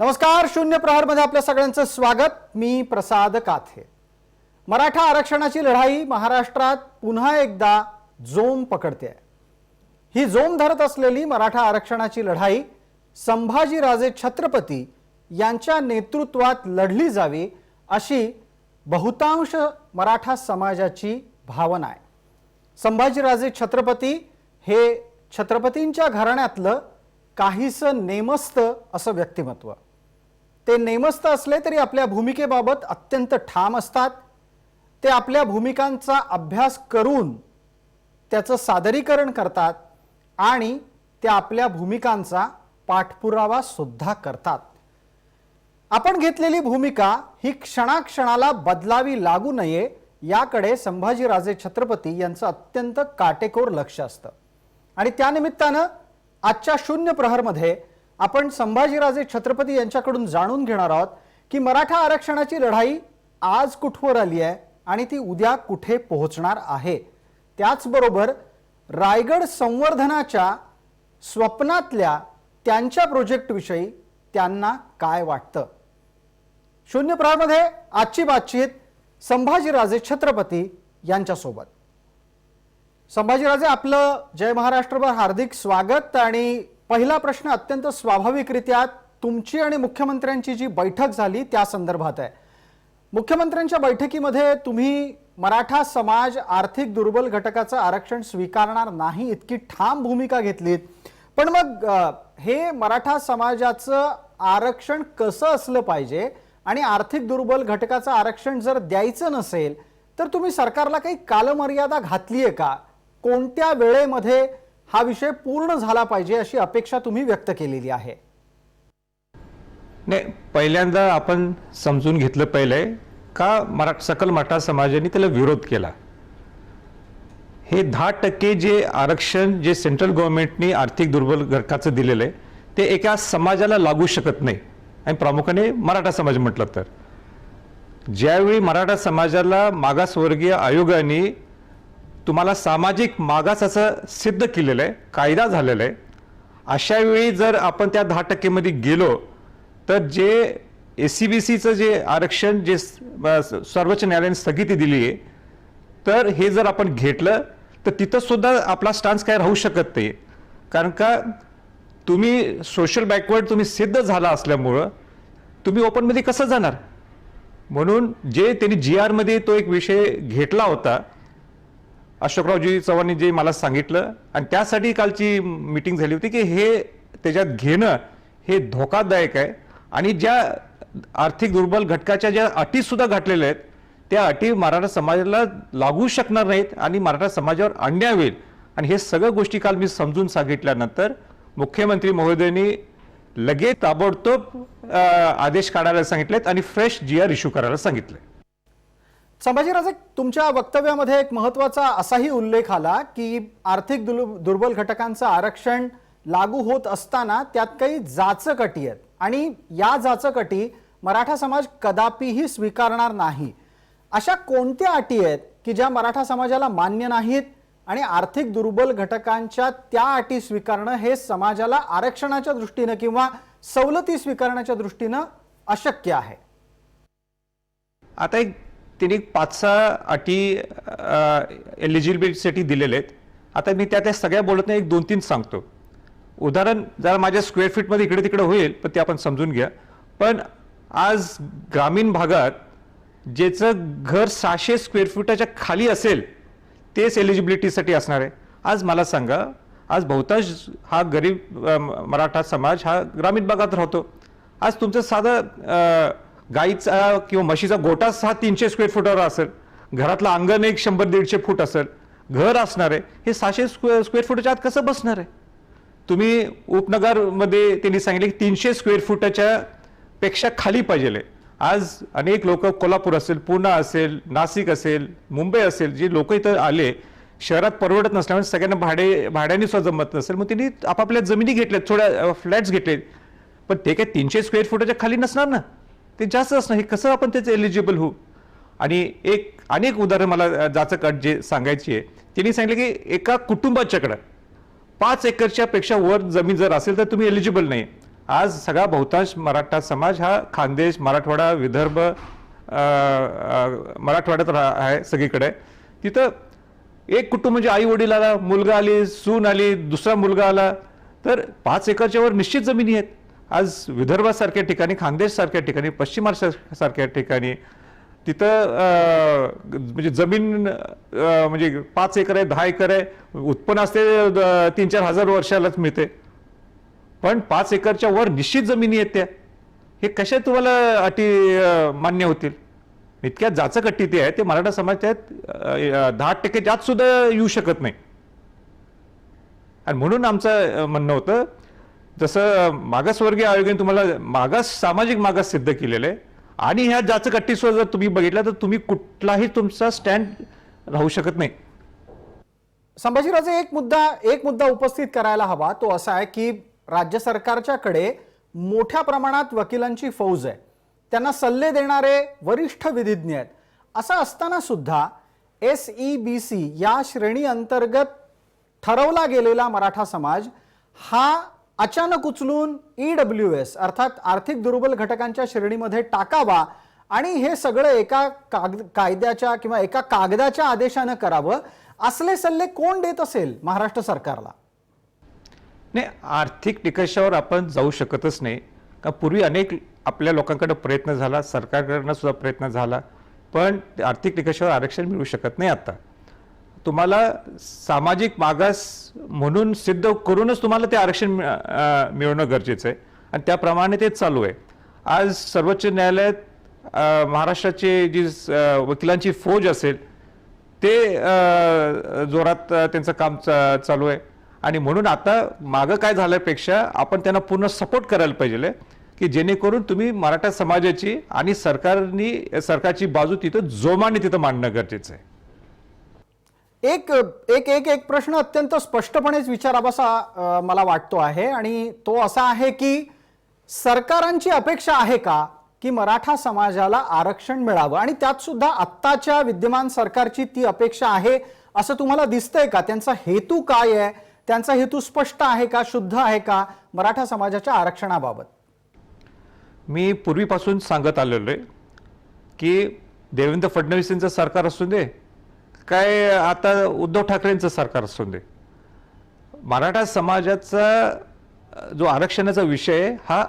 नमस्कार, शून्य प्रहर मध्ये आपल्या सगळ्यांचं स्वागत। मी प्रसाद काथे। मराठा आरक्षणाची लढाई महाराष्ट्रात पुन्हा एकदा जोम पकडते। ही जोम धरत असलेली मराठा आरक्षणाची लढाई संभाजीराजे छत्रपती यांच्या नेतृत्वात लढली जावी अशी बहुतांश मराठा समाजाची भावना आहे। संभाजीराजे छत्रपती हे छत्रपतींच्या घराण्यातलं काहीसं नेमस्त असं व्यक्तिमत्व। ते नेमस्त असले तरी आपल्या भूमिकेबाबत अत्यंत ठाम असतात। ते आपल्या भूमिकांचा अभ्यास करून त्याचं सादरीकरण करतात आणि ते आपल्या भूमिकांचा पाठपुरावा सुद्धा करतात। आपण घेतलेली भूमिका ही क्षणाक्षणाला बदलावी लागू नये याकडे संभाजीराजे छत्रपती यांचं अत्यंत काटेकोर लक्ष असतं। आणि त्यानिमित्तानं आजच्या शून्य प्रहरमध्ये आपण संभाजीराजे छत्रपती यांच्याकडून जाणून घेणार आहोत की मराठा आरक्षणाची लढाई आज कुठवर आली आहे आणि ती उद्या कुठे पोहोचणार आहे। त्याचबरोबर रायगड संवर्धनाच्या स्वप्नातल्या त्यांच्या प्रोजेक्टविषयी त्यांना काय वाटतं। शून्य प्रहरमध्ये आजची बातचीत संभाजीराजे छत्रपती यांच्यासोबत। संभाजीराजे, आपलं जय महाराष्ट्रभर हार्दिक स्वागत। आणि पहिला प्रश्न अत्यंत स्वाभाविकरित्या तुमची आणि मुख्यमंत्र्यांची जी बैठक झाली त्या संदर्भात आहे। मुख्यमंत्र्यांच्या बैठकीमध्ये तुम्ही मराठा समाज आर्थिक दुर्बल घटकाचं आरक्षण स्वीकारणार नाही इतकी ठाम भूमिका घेतलीत, पण मग हे मराठा समाजाचं आरक्षण कसं असलं पाहिजे आणि आर्थिक दुर्बल घटकाचं आरक्षण जर द्यायचं नसेल तर तुम्ही सरकारला काही कालमर्यादा घातली आहे का? कोणत्या वेळेमध्ये हा विषय पूर्ण झाला पाहिजे अशी अपेक्षा तुम्ही व्यक्त केलेली आहे? नाही, पहिल्यांदा आपण समजून घेतलं पाहिजे का सकल मराठा समाजाने त्याला विरोध केला। हे 10% जे आरक्षण जे सेंट्रल गव्हर्नमेंटने आर्थिक दुर्बल घटकाचं दिलेलं आहे ते एका समाजाला लागू शकत नाही। आणि प्रामुख्याने मराठा समाज म्हटलं तर ज्यावेळी मराठा समाजाला मागासवर्गीय आयोगाने तुम्हाला सामाजिक मागास असं सिद्ध केलेलं आहे, कायदा झालेला आहे, अशा वेळी जर आपण त्या 10% मध्ये गेलो तर जे एससीबीसीचं जे आरक्षण जे सर्वोच्च न्यायालयाने स्थगिती दिली आहे तर हे जर आपण घेतलं तर तिथं सुद्धा आपला स्टान्स काय राहू शकत नाही। कारण का तुम्ही सोशल बॅकवर्ड तुम्ही सिद्ध झाला असल्यामुळं तुम्ही ओपनमध्ये कसं जाणार। म्हणून जे त्यांनी GR मध्ये तो एक विषय घेतला होता, अशोकरावजी चव्हाणांनी जे मला सांगितलं आणि त्यासाठी कालची मीटिंग झाली होती की हे त्याच्यात घेणं हे धोकादायक आहे। आणि ज्या आर्थिक दुर्बल घटकाच्या ज्या अटी सुद्धा घातलेल्या आहेत त्या अटी मराठा समाजाला लागू शकणार नाहीत आणि मराठा समाजावर अन्याय होईल। आणि हे सगळ्या गोष्टी काल मी समजून सांगितल्यानंतर मुख्यमंत्री महोदयांनी लगेच ताबडतोब आदेश काढायला सांगितलेत आणि फ्रेश GR इश्यू करायला सांगितले। संभाजीराजे, तुमच्या वक्तव्यामध्ये एक महत्त्वाचा असाही उल्लेख आला की आर्थिक दुर्बल घटकांचं आरक्षण लागू होत असताना त्यात काही जाचक-अटी आहेत आणि या जाचक-अटी मराठा समाज कदापिही स्वीकारणार नाही। अशा कोणत्या अटी आहेत की ज्या मराठा समाजाला मान्य नाहीत आणि आर्थिक दुर्बल घटकांच्या त्या अटी स्वीकारणं हे समाजाला आरक्षणाच्या दृष्टीने किंवा सवलती स्वीकारण्याच्या दृष्टीने अशक्य आहे? आता एक तिने 5-6 अटी एलिजिबिलिटीसाठी दिलेले आहेत। आता मी त्या सगळ्या बोलत नाही, एक 2-3 सांगतो। उदाहरण जरा माझ्या स्क्वेअर फीटमध्ये इकडे तिकडे होईल पण ते आपण समजून घ्या। पण आज ग्रामीण भागात ज्याचं घर 600 स्क्वेअर फुटाच्या खाली असेल तेच एलिजिबिलिटीसाठी असणार आहे। आज मला सांगा, आज बहुतांश हा गरीब मराठा समाज हा ग्रामीण भागात राहतो। आज तुमचं साधं गाईचा किंवा म्हशीचा गोठा 300 स्क्वेअर फुटावर असेल, घरातलं अंगण एक 100-150 फूट असेल, घर असणार आहे, हे 600 स्क्वेअर फुटाच्या आत कसं बसणार आहे? तुम्ही उपनगरमध्ये त्यांनी सांगितले की 300 स्क्वेअर फुटाच्या पेक्षा खाली पाहिजे। आज अनेक लोक कोल्हापूर असेल, पुणे असेल, नाशिक असेल, मुंबई असेल, जे लोक इथं आले शहरात परवडत नसल्यामुळे सगळ्यांना भाड्याने सुद्धा जमत नसेल, मग त्यांनी आपापल्या जमिनी घेतल्यात, थोड्या फ्लॅट्स घेतले, पण ते काय 300 स्क्वेअर फुटाच्या खाली नसणार ना, ते जास्त असणार। हे कसं आपण त्याचं एलिजिबल होऊ? आणि अनेक उदाहरण मला जाचक अट जे सांगायची आहे, त्यांनी सांगितलं की एका कुटुंबाच्याकडे 5 एकरच्या पेक्षा वर जमीन जर असेल तर तुम्ही एलिजिबल नाही। आज सगळा बहुतांश मराठा समाज हा खानदेश, मराठवाडा, विदर्भ, मराठवाड्यात आहे सगळीकडे. तिथं एक कुटुंब म्हणजे आई वडील आला, मुलगा आली, सून आली, दुसरा मुलगा आला, तर 5 एकरच्या वर निश्चित जमिनी आहेत. आज विदर्भासारख्या ठिकाणी, खानदेश सारख्या ठिकाणी, पश्चिम महाराष्ट्र सारख्या ठिकाणी तिथं म्हणजे जमीन म्हणजे 5 एकर आहे, 10 एकर आहे, उत्पन्न असते 3-4 हजार वर्षालाच मिळते. पण 5 एकरच्या वर निश्चित जमिनी आहेत त्या. हे कशा तुम्हाला अटी मान्य होतील? इतक्या जाचक अटी ते आहे, ते मराठा समाजात 10% जात सुद्धा येऊ शकत नाही. आणि म्हणून आमचं म्हणणं होतं, जसं मागासवर्गीय आयोगाने तुम्हाला सामाजिक मागास सिद्ध केलेलं आहे, आणि ह्या जाचक अटीसवर जर तुम्ही बघितलं तर तुम्ही कुठलाही तुमचा स्टँड राहू शकत नाही. संभाजीराजे, एक मुद्दा उपस्थित करायला हवा. तो असा आहे की राज्य सरकारच्याकडे मोठ्या प्रमाणात वकिलांची फौज आहे, त्यांना सल्ले देणारे वरिष्ठ विधिज्ञ आहेत. असं असताना सुद्धा SEBC या श्रेणी अंतर्गत ठरवला गेलेला मराठा समाज हा अचानक उचलून EWS अर्थात आर्थिक दुर्बल घटकांच्या श्रेणीमध्ये टाकावा आणि हे सगळं एका कायद्याच्या किंवा एका कागदाच्या आदेशानं करावं, असले सल्ले कोण देत असेल महाराष्ट्र सरकारला? नाही, आर्थिक निकषावर आपण जाऊ शकतच नाही. का पूर्वी अनेक आपल्या लोकांकडे प्रयत्न झाला, सरकारकडनं सुद्धा प्रयत्न झाला, पण आर्थिक निकषावर आरक्षण मिळू शकत नाही. आता तुम्हाला सामाजिक मागास म्हणून सिद्ध करूनच तुम्हाला ते आरक्षण मिळवणं गरजेचं आहे, आणि त्याप्रमाणे ते चालू आहे. आज सर्वोच्च न्यायालयात महाराष्ट्राची जी वकिलांची फौज असेल ते जोरात त्यांचं काम चालू आहे. आणि म्हणून आता मागं काय झाल्यापेक्षा आपण त्यांना पूर्ण सपोर्ट करायला पाहिजे की जेणेकरून तुम्ही मराठा समाजाची आणि सरकारची बाजू तिथं जोमाने तिथं मांडणं गरजेचं आहे. एक प्रश्न अत्यंत स्पष्टपणेच विचारावासा मला वाटतो आहे, आणि तो असा आहे की सरकारांची अपेक्षा आहे का की मराठा समाजाला आरक्षण मिळावं, आणि त्यात सुद्धा आत्ताच्या विद्यमान सरकारची ती अपेक्षा आहे असं तुम्हाला दिसतंय का? त्यांचा हेतू काय आहे? त्यांचा हेतू स्पष्ट आहे का, शुद्ध आहे का मराठा समाजाच्या आरक्षणाबाबत? मी पूर्वीपासून सांगत आलेलो आहे की देवेंद्र फडणवीसांचं सरकार असू दे, काय आता उद्धव ठाकरेंचं सरकार असू दे, मराठा समाजाचा जो आरक्षणाचा विषय हा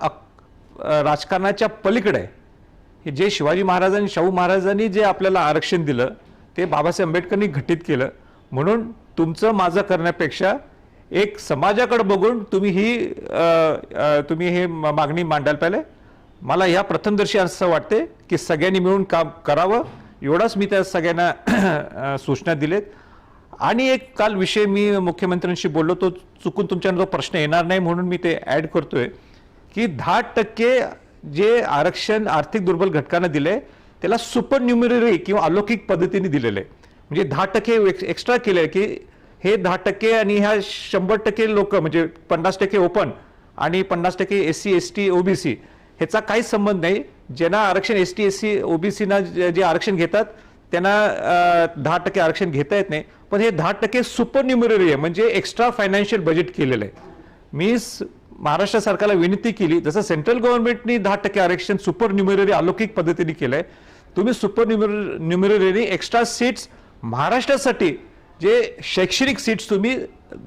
राजकारणाच्या पलीकडे आहे. हे जे शिवाजी महाराजांनी, शाहू महाराजांनी जे आपल्याला आरक्षण दिलं ते बाबासाहेब आंबेडकरांनी घटित केलं. म्हणून तुमचं माझं करण्यापेक्षा एक समाजाकडे बघून तुम्ही ही मागणी मांडायला पाहिजे. मला ह्या प्रथमदर्शी असं वाटते की सगळ्यांनी मिळून काम करावं, एवढाच मी त्या सगळ्यांना सूचना दिलेत. आणि एक काल विषय मी मुख्यमंत्र्यांशी बोललो, तो चुकून तुमच्यावर जो प्रश्न येणार नाही म्हणून मी ते ॲड करतोय की 10% जे आरक्षण आर्थिक दुर्बल घटकांना दिले त्याला सुपर न्यूमररी किंवा अलौकिक पद्धतीने दिलेलं आहे. म्हणजे 10% एक्स्ट्रा केले की हे 10% आणि ह्या 100% लोक म्हणजे 50% ओपन आणि 50% SC ST OBC ह्याचा काही संबंध नाही. ज्यांना आरक्षण ST SC OBC ना जे आरक्षण घेतात त्यांना 10% आरक्षण घेता येत नाही, पण हे 10% सुपर न्यूमररी आहे, म्हणजे एक्स्ट्रा फायनान्शियल बजेट केलेलं आहे. मी महाराष्ट्र सरकारला विनंती केली, जसं सेंट्रल गव्हर्नमेंटनी 10% आरक्षण सुपर न्यूमररी अलौकिक पद्धतीने केलंय, तुम्ही सुपर न्यूमररी एक्स्ट्रा सीट्स महाराष्ट्रासाठी जे शैक्षणिक सीट्स तुम्ही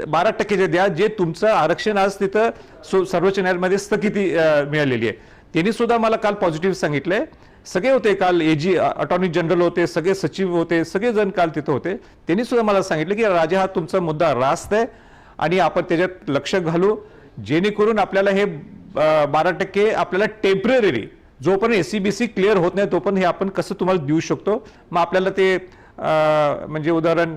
12% द्या, जे तुमचं आरक्षण आज तिथं सर्वोच्च न्यायालयामध्ये स्थगिती मिळालेली आहे. त्यांनी सुद्धा मला काल पॉझिटिव्ह सांगितलंय. सगळे होते काल, AG अटॉर्नी जनरल होते, सगळे सचिव होते, सगळेजण काल तिथं होते. त्यांनी सुद्धा मला सांगितलं की राजा हा तुमचा मुद्दा रास्त आहे आणि आपण त्याच्यात लक्ष घालू, जेणेकरून आपल्याला हे 12% आपल्याला टेम्पररी जोपर्यंत SEBC क्लिअर होत नाही तोपर्यंत हे आपण कसं तुम्हाला देऊ शकतो. मग आपल्याला ते म्हणजे उदाहरण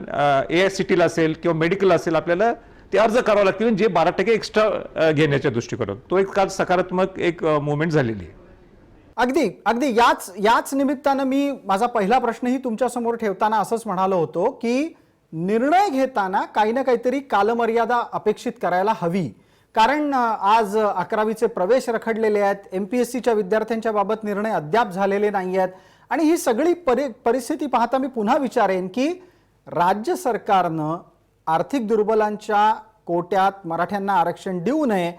AICTला असेल किंवा मेडिकल असेल, आपल्याला ते अर्ज करावं लागतील जे 12% एक्स्ट्रा घेण्याच्या दृष्टीकोनातून. तो एक काल सकारात्मक एक मुवमेंट झालेली आहे. अगदी याच निमित्तानं मी माझा पहिला प्रश्नही तुमच्या समोर ठेवताना असंच म्हणालो होतो की निर्णय घेताना काही ना काहीतरी कालमर्यादा अपेक्षित करायला हवी. कारण आज 11वीचे प्रवेश रखडलेले आहेत, MPSCच्या विद्यार्थ्यांच्या बाबत निर्णय अद्याप झालेले नाही आहेत, आणि ही सगळी परिस्थिती पाहता मी पुन्हा विचारेन की राज्य सरकारनं आर्थिक दुर्बलांच्या कोट्यात मराठ्यांना आरक्षण देऊ नये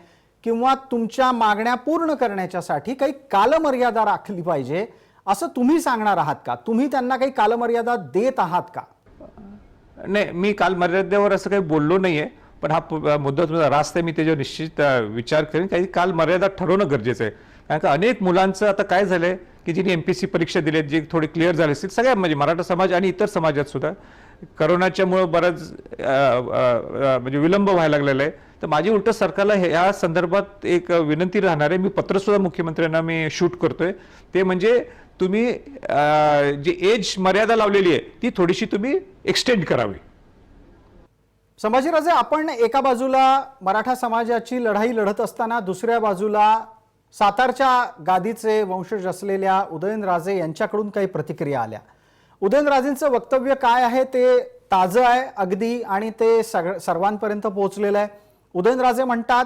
किंवा तुमच्या मागण्या पूर्ण करण्याच्यासाठी काही कालमर्यादा राखली पाहिजे असं तुम्ही सांगणार आहात का? तुम्ही त्यांना काही कालमर्यादा देत आहात का? नाही, मी काल मर्यादेवर असं काही बोललो नाहीये, पण हा मुद्दा तुमचा रास्त आहे. मी त्याच्यावर निश्चित विचार करेन. काही काल मर्यादा ठरवणं गरजेचं आहे. कारण का अनेक मुलांचं आता काय झालंय की जिने MPSC परीक्षा दिली जी थोडी क्लिअर झाली असतील, सगळ्या म्हणजे मराठा समाज आणि इतर समाजात सुद्धा करोनाच्यामुळे बराच म्हणजे विलंब व्हायला लागलेला आहे. तर माझी उलट सरकारला ह्या संदर्भात एक विनंती राहणार आहे. मी पत्र सुद्धा मुख्यमंत्र्यांना मी शूट करतोय. ते म्हणजे तुम्ही जी एज मर्यादा लावलेली आहे ती थोडीशी तुम्ही एक्सटेंड करावी. संभाजीराजे, आपण एका बाजूला मराठा समाजाची लढाई लढत असताना दुसऱ्या बाजूला सातारच्या गादीचे वंशज असलेल्या उदयनराजे यांच्याकडून काही प्रतिक्रिया आल्या. उदयनराजेंचं वक्तव्य काय आहे ते ताजं आहे अगदी आणि ते सर्वांपर्यंत पोहोचलेलं आहे. उदयनराजे म्हणतात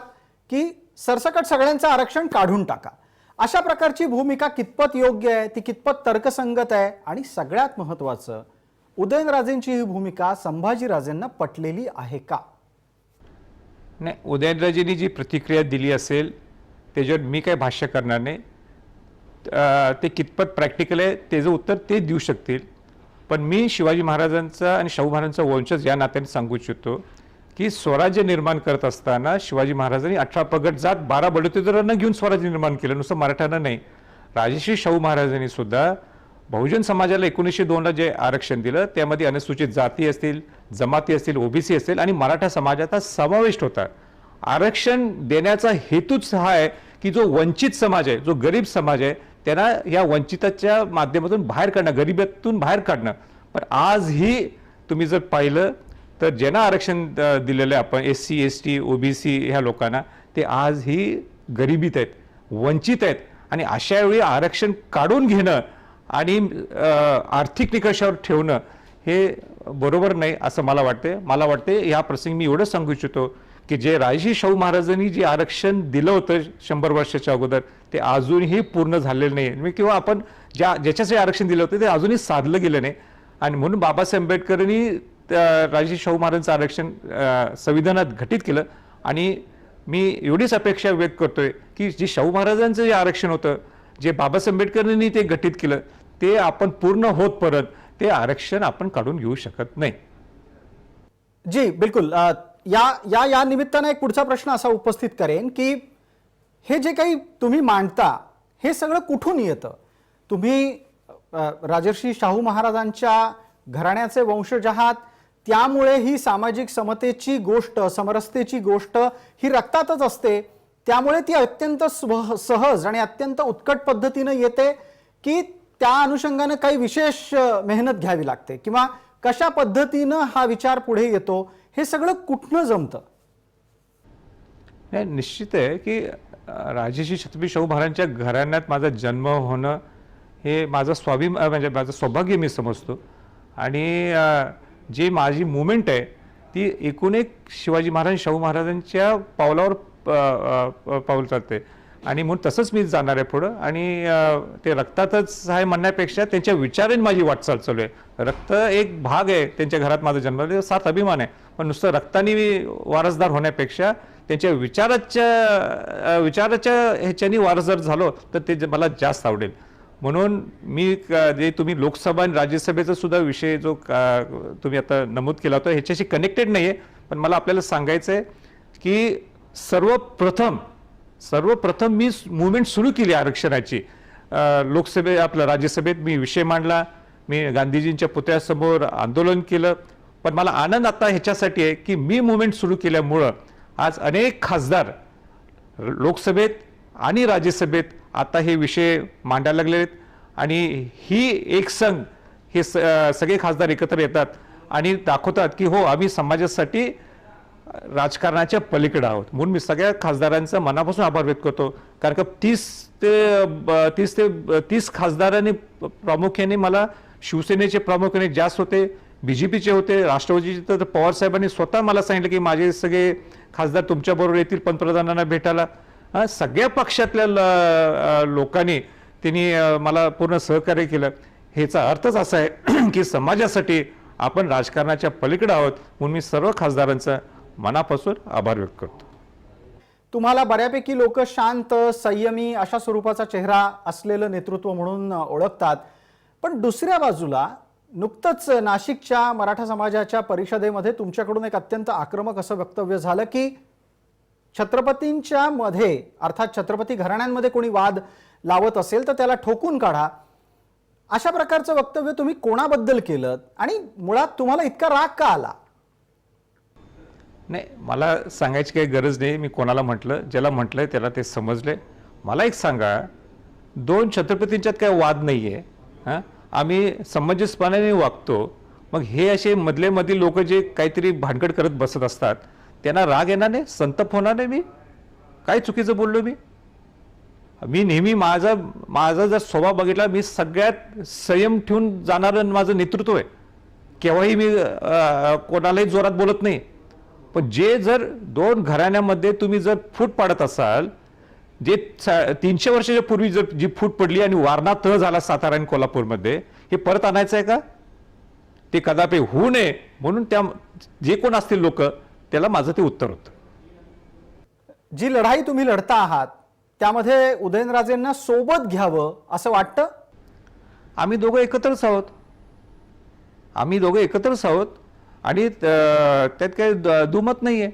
की सरसकट सगळ्यांचं आरक्षण काढून टाका. अशा प्रकारची भूमिका कितपत योग्य आहे, ती कितपत तर्कसंगत आहे, आणि सगळ्यात महत्त्वाचं उदयनराजेंची ही भूमिका संभाजीराजेंना पटलेली आहे का? नाही, उदयनराजेंनी जी प्रतिक्रिया दिली असेल त्याच्यावर मी काही भाष्य करणार नाही. ते कितपत प्रॅक्टिकल आहे त्याचं उत्तर ते देऊ शकतील. पण मी शिवाजी महाराजांचा आणि शाहू महाराजांचा वंशज या नात्याने सांगू इच्छितो की स्वराज्य निर्माण करत असताना शिवाजी महाराजांनी 18 पगड जात 12 बडोतेदारांना घेऊन स्वराज्य निर्माण केलं, नुसतं मराठ्यांना नाही. राजश्री शाहू महाराजांनी सुद्धा बहुजन समाजाला 1902ला जे आरक्षण दिलं त्यामध्ये अनुसूचित जाती असतील, जमाती असतील, OBC असतील आणि मराठा समाजाचा समावेश होता. आरक्षण देण्याचा हेतूच हा आहे की जो वंचित समाज आहे, जो गरीब समाज आहे, त्यांना या वंचिताच्या माध्यमातून बाहेर काढणं, गरिबीतून बाहेर काढणं. पण आजही तुम्ही जर पाहिलं तर ज्यांना आरक्षण दिलेलं आहे आपण SC, ST, OBC ह्या लोकांना, ते आजही गरिबीत आहेत, वंचित आहेत. आणि अशा वेळी आरक्षण काढून घेणं आणि आर्थिक निकषावर ठेवणं हे बरोबर नाही असं मला वाटते. मला वाटते या प्रसंगी मी एवढं सांगू इच्छितो की जे राजश्री शाहू महाराजांनी जे आरक्षण दिलं होतं 100 वर्षाच्या अगोदर, ते अजूनही पूर्ण झालेलं नाही. किंवा आपण ज्याच्यासाठी आरक्षण दिलं होतं ते अजूनही साधलं गेलं नाही. आणि म्हणून बाबासाहेब आंबेडकरांनी राजश्री शाहू महाराजांचं आरक्षण संविधानात घटित केलं. आणि मी एवढीच अपेक्षा व्यक्त करतोय की जे शाहू महाराजांचं जे आरक्षण होतं, जे बाबासाहेब आंबेडकरांनी ते घटित केलं, ते आपण पूर्ण होत परत ते आरक्षण आपण काढून घेऊ शकत नाही. जी बिलकुल. या निमित्तानं एक पुढचा प्रश्न असा उपस्थित करेन की हे जे काही तुम्ही मांडता हे सगळं कुठून येतं? तुम्ही राजर्षी शाहू महाराजांच्या घराण्याचे वंशज आहात, त्यामुळे ही सामाजिक समतेची गोष्ट, समरसतेची गोष्ट ही रक्तातच असते, त्यामुळे ती अत्यंत सहज आणि अत्यंत उत्कट पद्धतीनं येते, की त्या अनुषंगानं काही विशेष मेहनत घ्यावी लागते, किंवा कशा पद्धतीनं हा विचार पुढे येतो, हे सगळं कुठनं जमतं? निश्चित आहे की राजर्षी छत्रपती शाहू महाराजांच्या घराण्यात माझा जन्म होणं हे माझं म्हणजे माझं सौभाग्य मी समजतो. आणि जी माझी मुवमेंट आहे ती एकूण एक शिवाजी महाराज शाहू महाराजांच्या पावलावर पाऊल चालते. आणि म्हणून तसंच मी जाणार आहे पुढं. आणि ते रक्तातच आहे म्हणण्यापेक्षा त्यांच्या विचाराने माझी वाटचाल चालू आहे. रक्त एक भाग आहे त्यांच्या घरात माझा जन्म, सात अभिमान आहे. पण नुसतं रक्ताने वारसदार होण्यापेक्षा त्यांच्या विचाराच्या ह्याच्यानी वारसदार झालो तर ते मला जास्त आवडेल. म्हणून मी जे तुम्ही लोकसभा आणि राज्यसभेचा सुद्धा विषय जो तुम्ही आता नमूद केला होता ह्याच्याशी कनेक्टेड नाही आहे, पण मला आपल्याला सांगायचं आहे की सर्वप्रथम मी मुवमेंट सुरू केली आरक्षणाची. आपल्या राज्यसभेत मी विषय मांडला, मी गांधीजींच्या पुतळ्यासमोर आंदोलन केलं. पण मला आनंद आता ह्याच्यासाठी आहे की मी मुवमेंट सुरू केल्यामुळं आज अनेक खासदार लोकसभेत आणि राज्यसभेत आता हे विषय मांडायला लागले आहेत. आणि ही एक संघ हे सगळे खासदार एकत्र येतात आणि दाखवतात की हो, आम्ही समाजासाठी राजकारणाच्या पलीकडे आहोत. म्हणून मी सगळ्या खासदारांचा मनापासून आभार व्यक्त करतो. कारण का 30 खासदारांनी प्रामुख्याने मला शिवसेनेचे प्रामुख्याने जास्त होते, BJPचे होते, राष्ट्रवादीचे तर पवार साहेबांनी स्वतः मला सांगितलं की माझे सगळे खासदार तुमच्याबरोबर येतील पंतप्रधानांना भेटायला. सगळ्या पक्षातल्या लोकांनी त्यांनी मला पूर्ण सहकार्य केलं. ह्याचा अर्थच असा आहे की समाजासाठी आपण राजकारणाच्या पलीकडे आहोत. म्हणून मी सर्व खासदारांचा मनापासून आभार व्यक्त करतो. तुम्हाला बऱ्यापैकी लोक शांत, संयमी अशा स्वरूपाचा चेहरा असलेलं नेतृत्व म्हणून ओळखतात. पण दुसऱ्या बाजूला नुकतंच नाशिकच्या मराठा समाजाच्या परिषदेमध्ये तुमच्याकडून एक अत्यंत आक्रमक असं वक्तव्य झालं की छत्रपतींच्या मध्ये अर्थात छत्रपती घराण्यांमध्ये कोणी वाद लावत असेल तर त्याला ठोकून काढा. अशा प्रकारचं वक्तव्य तुम्ही कोणाबद्दल केलं आणि मुळात तुम्हाला इतका राग का आला? नाही, मला सांगायची काही गरज नाही. मी कोणाला म्हटलं, ज्याला म्हटलंय त्याला ते समजले. मला एक सांगा, दोन छत्रपतींच्यात काही वाद नाही आहे. हां, आम्ही समंजसपणाने वागतो. मग हे असे मधले मधील लोक जे काहीतरी भानगड करत बसत असतात त्यांना राग येणार नाही, संतप होणार नाही. मी काय चुकीचं बोललो? मी नेहमी माझा जर स्वभाव बघितला, मी सगळ्यात संयम ठेवून जाणारं माझं नेतृत्व आहे. केव्हाही मी कोणालाही जोरात बोलत नाही. पण जे जर दोन घराण्यामध्ये तुम्ही जर फूट पाडत असाल, जे 300 वर्षाच्या पूर्वी जर जी फूट पडली आणि वारणा तह झाला सातारा आणि कोल्हापूरमध्ये, हे परत आणायचं आहे का? ते कदापि होऊ नये म्हणून त्या जे कोण असतील लोक, त्याला माझं ते उत्तर होतं. जी लढाई तुम्ही लढता आहात त्यामध्ये उदयनराजेंना सोबत घ्यावं असं वाटतं? आम्ही दोघं एकत्रच आहोत आणि त्यात काही दुमत नाही आहे.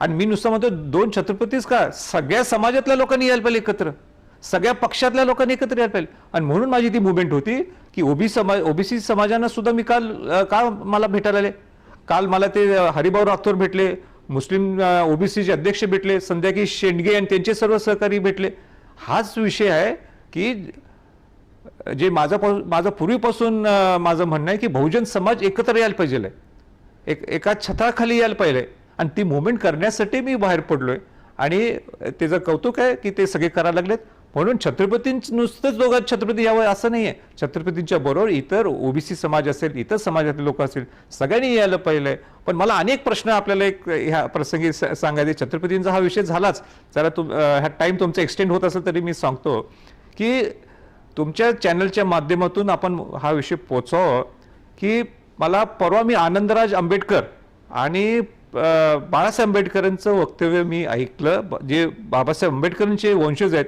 आणि मी नुसतं म्हणतो दोन छत्रपतीच का, सगळ्या समाजातल्या लोकांनी यायला पाहिजे एकत्र, सगळ्या पक्षातल्या लोकांनी एकत्र यायला पाहिजे. आणि म्हणून माझी ती मुवमेंट होती की ओबीसी समाजानं सुद्धा मी काल मला भेटायला आले. काल मला ते हरिभाऊ राठोर भेटले, मुस्लिम ओबीसीचे अध्यक्ष भेटले, संध्याकाळी शेंडगे आणि त्यांचे सर्व सहकारी भेटले. हाच विषय आहे की जे माझं पूर्वीपासून माझं म्हणणं आहे की बहुजन समाज एकत्र यायला पाहिजे, एका छत्राखाली यायला पाहिजे. आणि ती मुवमेंट करण्यासाठी मी बाहेर पडलोय आणि त्याचं कौतुक आहे की ते सगळे करायला लागलेत. म्हणून नुसतंच दोघात छत्रपती यावं असं नाही आहे. छत्रपतींच्या बरोबर इतर ओबीसी समाज असेल, इतर समाजातले लोक असतील, सगळ्यांनी यायला पाहिजे. पण मला अनेक प्रश्न आपल्याला ह्या प्रसंगी सांगायचे. छत्रपतींचा हा विषय झालाच, जरा ह्या टाइम तुमचा एक्सटेंड होत असेल तरी मी सांगतो की तुमच्या चॅनलच्या माध्यमातून आपण हा विषय पोचवावं. की मला परवा मी आनंदराज आंबेडकर आणि बाळासाहेब आंबेडकरांचं वक्तव्य मी ऐकलं. जे बाबासाहेब आंबेडकरांचे वंशज आहेत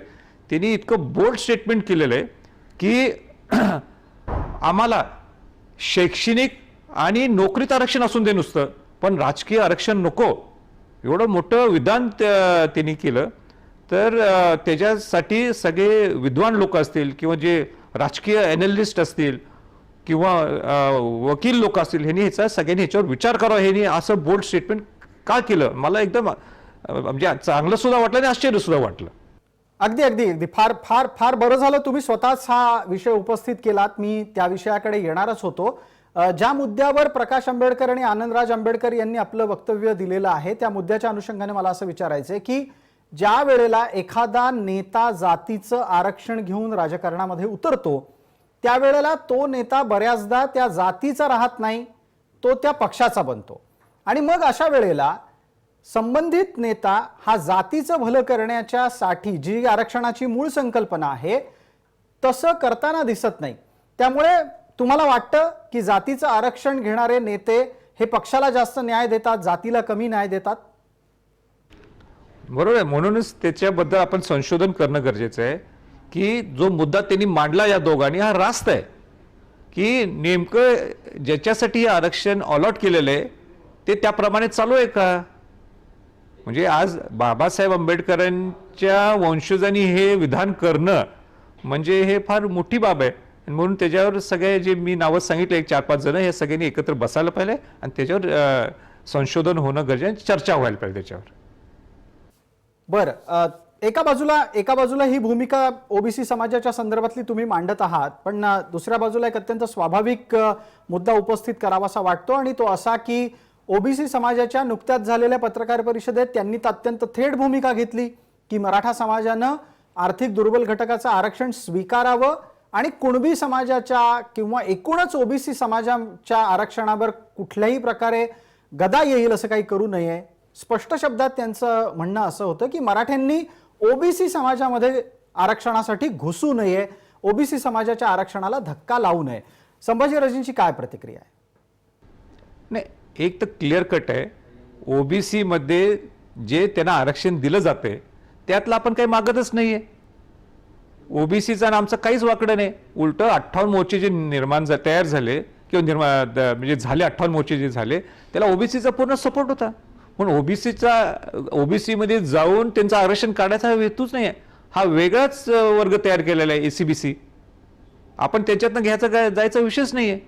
त्यांनी इतकं बोल्ड स्टेटमेंट केलेलं आहे की आम्हाला शैक्षणिक आणि नोकरीत आरक्षण असून दे नुसतं, पण राजकीय आरक्षण नको, एवढं मोठं विधान त्यांनी केलं. तर त्याच्यासाठी सगळे विद्वान लोक असतील किंवा जे राजकीय ॲनालिस्ट असतील किंवा वकील लोक असतील, ह्यांनी सगळ्यांनी ह्याच्यावर विचार करावा. ह्यांनी असं बोल्ड स्टेटमेंट का केलं? मला एकदम म्हणजे चांगलं सुद्धा वाटलं आणि आश्चर्य सुद्धा वाटलं. अगदी अगदी अगदी फार फार फार बरं झालं तुम्ही स्वतःच हा विषय उपस्थित केलात. मी त्या विषयाकडे येणारच होतो. ज्या मुद्द्यावर प्रकाश आंबेडकर आणि आनंदराज आंबेडकर यांनी आपलं वक्तव्य दिलेलं आहे त्या मुद्द्याच्या अनुषंगाने मला असं विचारायचं आहे की ज्या वेळेला एखादा नेता जातीचं आरक्षण घेऊन राजकारणामध्ये उतरतो त्यावेळेला तो नेता बऱ्याचदा त्या जातीचा राहत नाही, तो त्या पक्षाचा बनतो. आणि मग अशा वेळेला संबंधित नेता हा जातीचं भलं करण्याच्या साठी जी आरक्षणाची मूळ संकल्पना आहे तसं करताना दिसत नाही. त्यामुळे तुम्हाला वाटतं की जातीचं आरक्षण घेणारे नेते हे पक्षाला जास्त न्याय देतात, जातीला कमी न्याय देतात? बरोबर आहे. म्हणूनच त्याच्याबद्दल आपण संशोधन करणं गरजेचं आहे की जो मुद्दा त्यांनी मांडला या दोघांनी हा रास्त आहे की नेमकं ज्याच्यासाठी आरक्षण अलॉट केलेलं आहे ते त्याप्रमाणे चालू आहे का? म्हणजे आज बाबासाहेब आंबेडकरांच्या वंशजांनी हे विधान करणं म्हणजे हे फार मोठी बाब आहे. म्हणून त्याच्यावर सगळे जे मी नावं सांगितले 1-4-5 जण, हे सगळ्यांनी एकत्र बसायला पाहिजे आणि त्याच्यावर संशोधन होणं गरजेचं, चर्चा व्हायला पाहिजे त्याच्यावर. बरं, एका बाजूला ही भूमिका ओबीसी समाजाच्या संदर्भातली तुम्ही मांडत आहात, पण दुसऱ्या बाजूला एक अत्यंत स्वाभाविक मुद्दा उपस्थित करावासा वाटतो आणि तो असा की ओबीसी समाजाच्या नुकत्याच झालेल्या पत्रकार परिषदेत त्यांनी अत्यंत थेट भूमिका घेतली की मराठा समाजानं आर्थिक दुर्बल घटकाचं आरक्षण स्वीकारावं आणि कुणबी समाजाच्या किंवा एकूणच ओबीसी समाजाच्या आरक्षणावर कुठल्याही प्रकारे गदा येईल असं काही करू नये. स्पष्ट शब्दात त्यांचं म्हणणं असं होतं की मराठ्यांनी ओबीसी समाजामध्ये आरक्षणासाठी घुसू नये, ओबीसी समाजाच्या आरक्षणाला धक्का लावू नये. संभाजीराजेंची काय प्रतिक्रिया आहे? नाही, एक तर क्लिअर कट आहे, ओबीसी मध्ये जे त्यांना आरक्षण दिलं जाते त्यातलं आपण काही मागतच नाहीये. ओबीसीचा आणि आमचं काहीच वाकडं नाही. उलट 58 मोर्चे जे तयार झाले किंवा म्हणजे झाले 58 मोर्चे जे झाले त्याला ओबीसीचा पूर्ण सपोर्ट होता. म्हणून ओबीसी मध्ये जाऊन त्यांचं आरक्षण काढायचा हा हेतूच नाही आहे. हा वेगळाच वर्ग तयार केलेला आहे एसीबीसी. आपण त्याच्यातनं घ्यायचा जायचा विषयच नाहीये.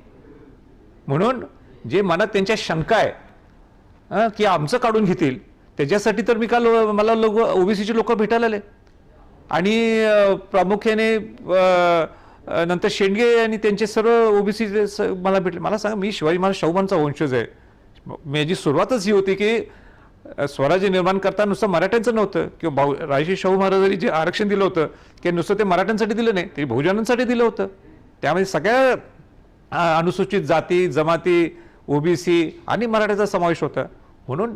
म्हणून जे मनात त्यांच्या शंका आहे की आमचं काढून घेतील त्याच्यासाठी तर मी काल मला ओबीसीचे लोक भेटायला आले आणि प्रामुख्याने नंतर शेंडगे आणि त्यांचे सर्व ओबीसी मला भेटले. मला सांगा, मी शिवाजी महाराज शाहू महाराजांचा वंशज आहे. माझी सुरुवातच ही होती की स्वराज्य निर्माण करताना नुसतं मराठ्यांचं नव्हतं किंवा राजश्री शाहू महाराजांनी जे आरक्षण दिलं होतं की नुसतं ते मराठ्यांसाठी दिलं नाही, ते बहुजनांसाठी दिलं होतं. त्यामध्ये सगळ्या अनुसूचित जाती जमाती ओबीसी आणि मराठ्याचा समावेश होता. म्हणून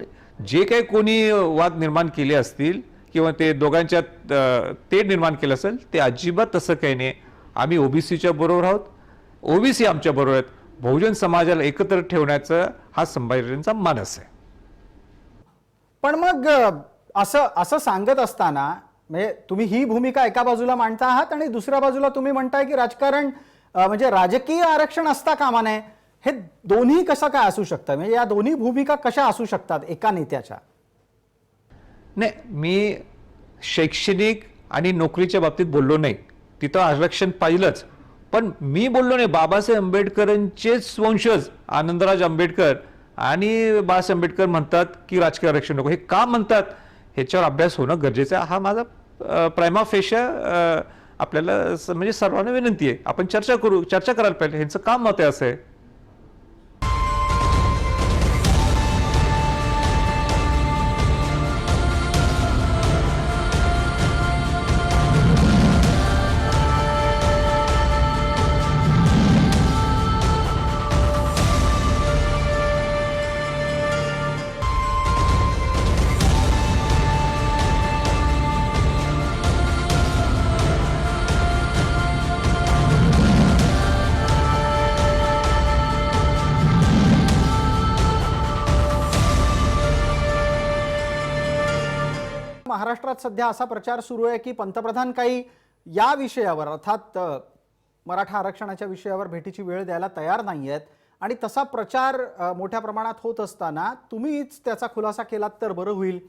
जे काही कोणी वाद निर्माण केले असतील किंवा ते दोघांच्यात ते निर्माण केलं असेल ते अजिबात तसं काही नाही. आम्ही ओबीसीच्या बरोबर आहोत, ओबीसी आमच्या बरोबर आहेत. बहुजन समाजाला एकत्र ठेवण्याचा हा संभाजीराजांचा मानस आहे. पण मग असं सांगत असताना म्हणजे तुम्ही ही भूमिका एका बाजूला मांडता आहात आणि दुसऱ्या बाजूला तुम्ही म्हणताय की राजकारण म्हणजे राजकीय आरक्षण असता कामा नये. हे दोन्ही कसं काय असू शकतं? म्हणजे या दोन्ही भूमिका कशा असू शकतात एका नेत्याच्या? नाही, मी शैक्षणिक आणि नोकरीच्या बाबतीत बोललो नाही. तिथं आरक्षण पाहिलंच. पण मी बोललो नाही बाबासाहेब आंबेडकरांचेच वंशज आनंदराज आंबेडकर आणि बाळासाहेब आंबेडकर म्हणतात की राजकीय आरक्षण नको. हे का म्हणतात ह्याच्यावर अभ्यास होणं गरजेचं आहे. हा माझा प्रायमा फेशा आपल्याला म्हणजे सर्वांना विनंती आहे. आपण चर्चा करायला पाहिजे ह्यांचं काम मत आहे असं आहे. महाराष्ट्रात सध्या असा प्रचार सुरू आहे की पंतप्रधान काही या विषयावर अर्थात मराठा आरक्षणाच्या विषयावर भेटीची वेळ द्यायला तयार नाही आहेत आणि तसा प्रचार मोठ्या प्रमाणात होत असताना तुम्हीच त्याचा खुलासा केलात तर बरं होईल.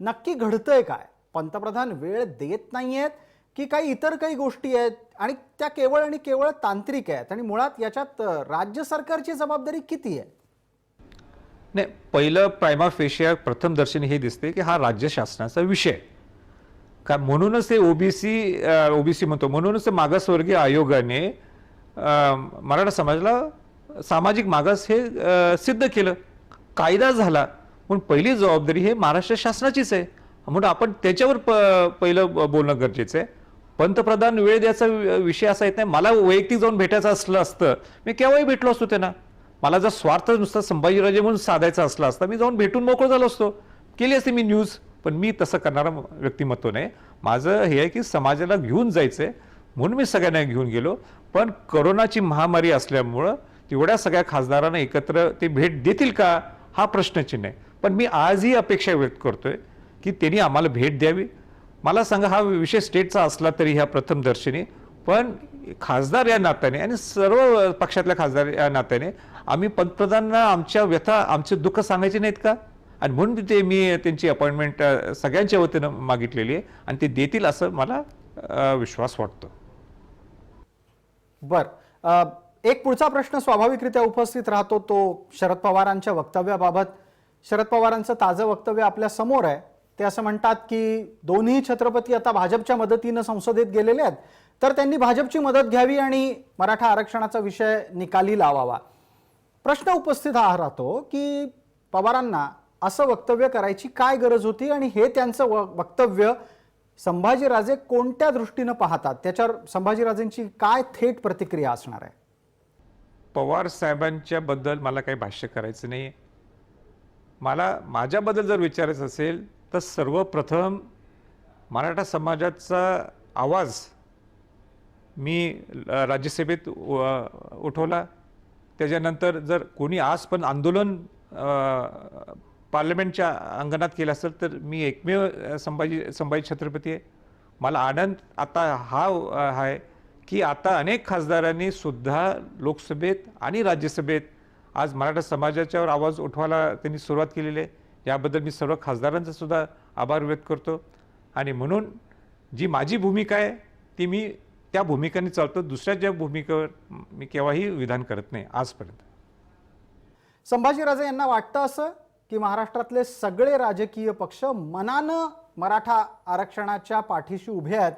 नक्की घडतंय काय? पंतप्रधान वेळ देत नाही आहेत की काही इतर काही गोष्टी आहेत आणि त्या केवळ आणि केवळ तांत्रिक आहेत आणि मुळात याच्यात राज्य सरकारची जबाबदारी किती आहे? नाही, पहिलं प्रायमा फेशिया प्रथम दर्शनी हे दिसते की हा राज्य शासनाचा विषय का. म्हणूनच ते ओबीसी म्हणतो, म्हणूनच ते मागासवर्गीय आयोगाने मराठा समाजाला सामाजिक मागास हे सिद्ध केलं, कायदा झाला. म्हणून पहिली जबाबदारी हे महाराष्ट्र शासनाचीच आहे. म्हणून आपण त्याच्यावर पहिलं बोलणं गरजेचं आहे. पंतप्रधान वेळ द्यायचा विषय असा येत नाही. मला वैयक्तिक जाऊन भेटायचं असलं असतं मी केव्हाही भेटलो असतो त्यांना. मला जर स्वार्थ नुसता संभाजीराजे म्हणून साधायचा असला असता मी जाऊन भेटून मोकळं झालो असतो, केली असती मी न्यूज. पण मी तसं करणारा व्यक्तिमत्व नाही. माझं हे आहे की समाजाला घेऊन जायचंय म्हणून मी सगळ्यांना घेऊन गेलो. पण कोरोनाची महामारी असल्यामुळं तेवढ्या सगळ्या खासदारांना एकत्र ते भेट देतील का हा प्रश्नचिन्ह आहे. पण मी आजही अपेक्षा व्यक्त करतोय की त्यांनी आम्हाला भेट द्यावी. मला सांगा, हा विषय स्टेटचा असला तरी ह्या प्रथम दर्शनी, पण खासदार या नात्याने आणि सर्व पक्षातल्या खासदार या नात्याने आम्ही पंतप्रधानांना आमच्या व्यथा आमचे दुःख सांगायचे नाहीत का? आणि म्हणून ते मी त्यांची अपॉइंटमेंट सगळ्यांच्या वतीनं मागितलेली आहे आणि ते देतील असं मला विश्वास वाटतो. बर, एक पुढचा प्रश्न स्वाभाविकरित्या उपस्थित राहतो तो शरद पवारांच्या वक्तव्याबाबत. शरद पवारांचं ताजं वक्तव्य आपल्या समोर आहे. ते असं म्हणतात की दोन्ही छत्रपती आता भाजपच्या मदतीनं संसदेत गेलेले आहेत तर त्यांनी भाजपची मदत घ्यावी आणि मराठा आरक्षणाचा विषय निकाली लावावा. प्रश्न उपस्थित हा राहतो की पवारांना असं वक्तव्य करायची काय गरज होती आणि हे त्यांचं वक्तव्य संभाजीराजे कोणत्या दृष्टीनं पाहतात, त्याच्यावर संभाजीराजेंची काय थेट प्रतिक्रिया असणार आहे? पवार साहेबांच्या बद्दल मला काही भाष्य करायचं नाही. मला माझ्याबद्दल जर विचारायचं असेल तर सर्वप्रथम मराठा समाजाचा आवाज मी राज्यसभेत उठवला. त्याच्यानंतर जर कोणी आज पण आंदोलन पार्लमेंटच्या अंगणात केलं असेल तर मी एकमेव संभाजी छत्रपती आहे. मला आनंद आता हा आहे की आता अनेक खासदारांनी सुद्धा लोकसभेत आणि राज्यसभेत आज मराठा समाजाच्यावर आवाज उठवायला त्यांनी सुरुवात केलेली आहे. याबद्दल मी सर्व खासदारांचा सुद्धा आभार व्यक्त करतो. आणि म्हणून जी माझी भूमिका आहे ती मी त्या भूमिकांनी चालतो. दुसऱ्याच्या भूमिकेवर मी केव्हाही विधान करत नाही आजपर्यंत. संभाजीराजे यांना वाटतं असं की महाराष्ट्रातले सगळे राजकीय पक्ष मनानं मराठा आरक्षणाच्या पाठीशी उभे आहेत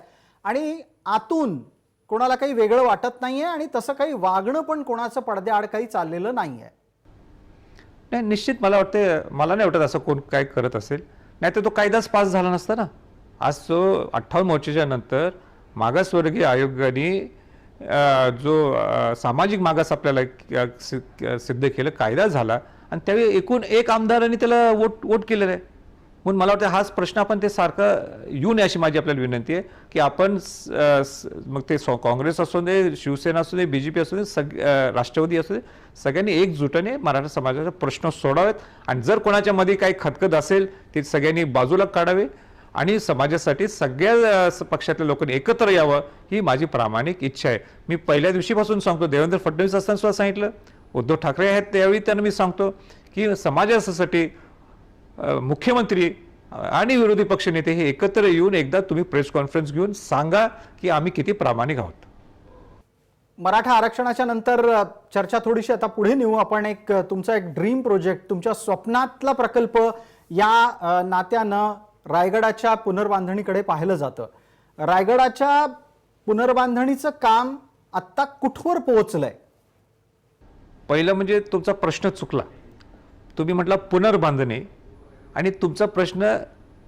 आणि आतून कोणाला काही वेगळं वाटत नाहीये आणि तसं काही वागणं पण कोणाचं पडद्याआड काही चाललेलं नाहीये? नाही, निश्चित मला वाटतं, मला नाही वाटत असं कोण काय करत असेल. नाही तर तो कायदाच पास झाला नसता ना. आज तो 58 मोर्चाच्या नंतर मागासवर्गीय आयोगाने जो सामाजिक मागास आपल्याला सिद्ध केलं, कायदा झाला आणि त्यावेळी एकूण एक आमदारांनी त्याला वोट केलेलं आहे. म्हणून मला वाटतं हाच प्रश्न आपण ते सारखं येऊ नये अशी माझी आपल्याला विनंती आहे की आपण मग ते काँग्रेस असू दे, शिवसेना असू दे, BJP असू दे, राष्ट्रवादी असू दे, सगळ्यांनी एकजुटाने मराठा समाजाचा प्रश्न सोडावेत. आणि जर कोणाच्या मध्ये काही खतखत असेल ते सगळ्यांनी बाजूला काढावे आणि समाजासाठी सगळ्या पक्षातल्या लोकांनी एकत्र यावं ही माझी प्रामाणिक इच्छा आहे. मी पहिल्या दिवशीपासून सांगतो, देवेंद्र फडणवीस असताना सुद्धा सांगितलं, उद्धव ठाकरे आहेत त्यावेळी त्यांना मी सांगतो की समाजासाठी मुख्यमंत्री आणि विरोधी पक्षनेते हे एकत्र येऊन एकदा तुम्ही प्रेस कॉन्फरन्स घेऊन सांगा की आम्ही किती प्रामाणिक आहोत. मराठा आरक्षणाच्या नंतर चर्चा थोडीशी आता पुढे नेऊ आपण. तुमचा एक ड्रीम प्रोजेक्ट, तुमच्या स्वप्नातला प्रकल्प या नात्यानं रायगडाच्या पुनर्बांधणीकडे पाहिलं जातं. रायगडाच्या पुनर्बांधणीचं काम आत्ता कुठवर पोहोचलंय? पहिलं म्हणजे तुमचा प्रश्न चुकला. तुम्ही म्हटला पुनर्बांधणी आणि तुमचा प्रश्न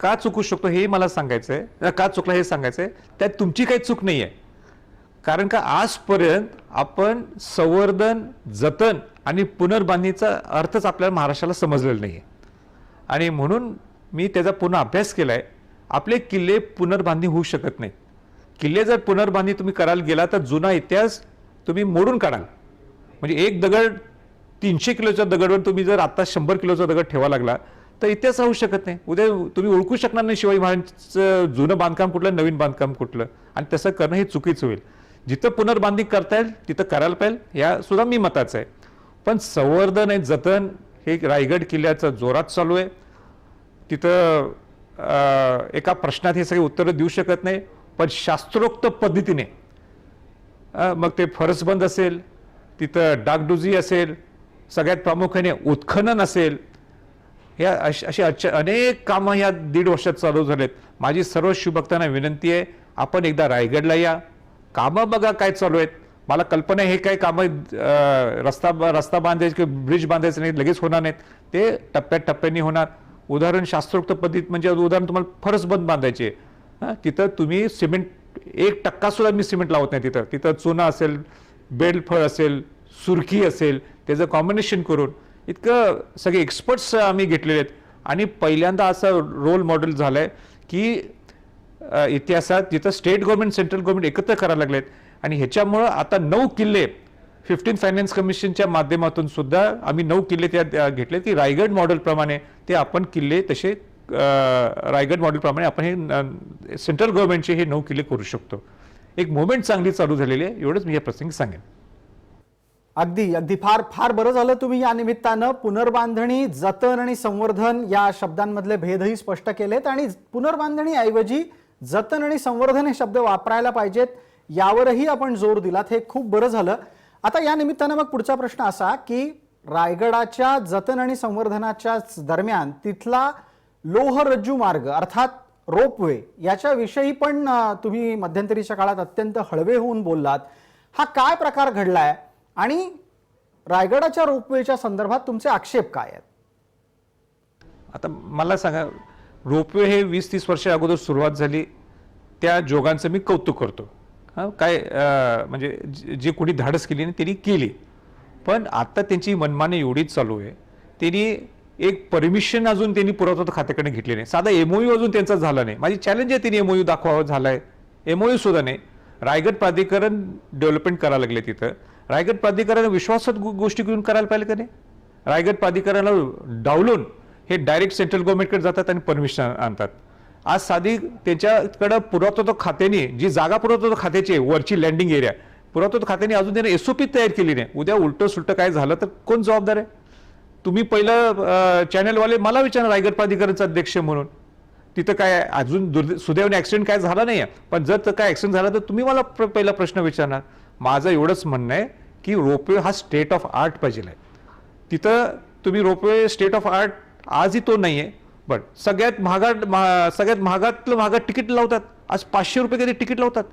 का चुकू शकतो हे मला सांगायचं आहे, का चुकला हे सांगायचं आहे. त्यात तुमची काही चूक नाही आहे. कारण का आजपर्यंत आपण संवर्धन, जतन आणि पुनर्बांधणीचा अर्थच आपल्याला महाराष्ट्राला समजलेला नाही आहे. आणि म्हणून मी त्याचा पूर्ण अभ्यास केला आहे. आपले किल्ले पुनर्बांधणी होऊ शकत नाहीत. किल्ले जर पुनर्बांधणी तुम्ही करायला गेला तर जुना इतिहास तुम्ही मोडून काढाल. म्हणजे एक दगड 300 किलोच्या दगडवर तुम्ही जर आता 100 किलोचा दगड ठेवा लागला तर इतिहास राहू शकत नाही. उद्या तुम्ही ओळखू शकणार नाही शिवाजी महाराजांचं जुनं बांधकाम कुठलं, नवीन बांधकाम कुठलं. आणि तसं करणं हे चुकीचं होईल. जिथं पुनर्बांधणी करता येईल तिथं करायला पाहिजे, या सुद्धा मी मताचं आहे. पण संवर्धन आणि जतन हे रायगड किल्ल्याचं जोरात चालू आहे. तिथं एका प्रश्नात हे सगळे उत्तरं देऊ शकत नाही, पण शास्त्रोक्त पद्धतीने मग ते फरसबंद असेल, तिथं डागडुजी असेल, सगळ्यात प्रामुख्याने उत्खनन असेल, या अशी अनेक कामं या 1.5 वर्षात चालू झालेत. माझी सर्व शिवभक्तांना विनंती आहे, आपण एकदा रायगडला या, कामं बघा काय चालू आहेत. मला कल्पना आहे हे काय कामं रस्ता बांधायचे किंवा ब्रिज बांधायचे नाही, लगेच होणार नाहीत. ते टप्प्याटप्प्याने होणार. उदाहरण शास्त्रोक्त पद्धत म्हणजे उदाहरण तुम्हाला फरसबंद बांधायचे, तिथं तुम्ही सिमेंट 1% सुद्धा मी सिमेंट लावत नाही. तिथं चुना असेल, बेलफळ असेल, सुरखी असेल, त्याचं कॉम्बिनेशन करून इतकं सगळे एक्सपर्ट्स आम्ही घेतलेले आहेत. आणि पहिल्यांदा असं रोल मॉडेल झालंय की इतिहासात जिथं स्टेट गव्हर्नमेंट, सेंट्रल गव्हर्नमेंट एकत्र करायला लागलेत. आणि ह्याच्यामुळं आता 9 किल्ले 15 फायनान्स कमिशनच्या माध्यमातून सुद्धा आम्ही 9 किल्ले त्या घेतले की रायगड मॉडेलप्रमाणे ते आपण किल्ले तसे रायगड मॉडेलप्रमाणे आपण हे सेंट्रल गव्हर्नमेंटचे हे 9 किल्ले करू शकतो. एक मुवमेंट चांगली चालू झालेली आहे. एवढंच मी या प्रसंगी सांगेन. अगदी फार फार बरं झालं तुम्ही या निमित्तानं पुनर्बांधणी, जतन आणि संवर्धन या शब्दांमधले भेदही स्पष्ट केलेत आणि पुनर्बांधणी ऐवजी जतन आणि संवर्धन हे शब्द वापरायला पाहिजेत यावरही आपण जोर दिलात. हे खूप बरं झालं. आता या निमित्तानं मग पुढचा प्रश्न असा की रायगडाच्या जतन आणि संवर्धनाच्या दरम्यान तिथला लोहरज्जू मार्ग अर्थात रोपवे याच्याविषयी पण तुम्ही मध्यंतरीच्या काळात अत्यंत हळवे होऊन बोललात. हा काय प्रकार घडलाय आणि रायगडाच्या रोपवेच्या संदर्भात तुमचे आक्षेप काय आहेत? आता मला सांगा, रोपवे हे 20-30 वर्ष अगोदर सुरुवात झाली, त्या जोगांचं मी कौतुक करतो. काय म्हणजे जे कोणी धाडस केली ना त्यांनी केली. पण आता त्यांची मनमानी एवढीच चालू आहे, त्यांनी एक परमिशन अजून त्यांनी पुरवठा खात्याकडे घेतली नाही. साधा MOU अजून त्यांचा झाला नाही. माझी चॅलेंज आहे त्यांनी MOU दाखवावं. झालाय MOU सुद्धा नाही. रायगड प्राधिकरण डेव्हलपमेंट करायला लागले. तिथं रायगड प्राधिकरण विश्वासात गोष्टी घेऊन करायला पाहिजे का नाही? रायगड प्राधिकरणाला डावलून हे डायरेक्ट सेंट्रल गव्हर्नमेंटकडे जातात आणि परमिशन आणतात. आज साधी त्याच्याकडे पुरातत्व खात्याने जी जागा पुरातत्व खात्याची आहे, वरची लँडिंग एरिया, पुरातत्व खात्याने अजून त्याने एसओपी तयार केली नाही. उद्या उलटं सुलटं काय झालं तर कोण जबाबदार आहे? तुम्ही पहिलं चॅनलवाले मला विचारा, रायगड प्राधिकरणचा अध्यक्ष म्हणून, तिथं काय अजून सुदैवाने ऍक्सिडेंट काय झाला नाही, पण जर तर काय ऍक्सिडेंट झाला तर तुम्ही मला पहिला प्रश्न विचारणार. माझं एवढंच म्हणणं आहे की रोपवे हा स्टेट ऑफ आर्ट पाहिजे आहे. तिथं तुम्ही रोपवे स्टेट ऑफ आर्ट आजही तो नाही आहे, बट सगळ्यात महागातलं महागात तिकीट लावतात. आज 500 रुपये कधी तिकीट लावतात.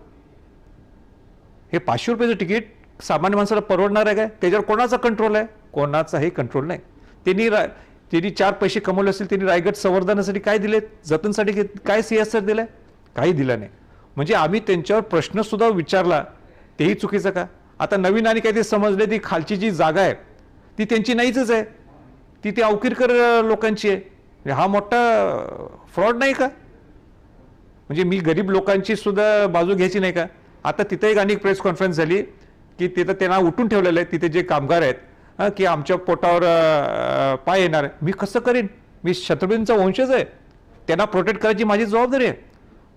हे 500 रुपयाचं तिकीट सामान्य माणसाला परवडणार आहे काय? त्याच्यावर कोणाचा कंट्रोल आहे? कोणाचाही कंट्रोल नाही. त्यांनी 4 पैसे कमवले असतील, त्यांनी रायगड संवर्धनासाठी काय दिले, जतनसाठी काय CSR दिलाय? काही दिलं नाही. म्हणजे आम्ही त्यांच्यावर प्रश्न सुद्धा विचारला तेही चुकीचं का? आता नवीन आणि काहीतरी समजले, ती खालची जी जागा आहे ती त्यांची नाहीच आहे, ती अवकिरकर लोकांची आहे. हा मोठा फ्रॉड नाही का? म्हणजे मी गरीब लोकांची सुद्धा बाजू घ्यायची नाही का? आता तिथे एक अनेक प्रेस कॉन्फरन्स झाली की तिथं त्यांना उठून ठेवलेलं आहे, तिथे जे कामगार आहेत की आमच्या पोटावर पाय येणार आहे. मी कसं करीन? मी छत्रपतींचा वंशज आहे, त्यांना प्रोटेक्ट करायची माझी जबाबदारी आहे.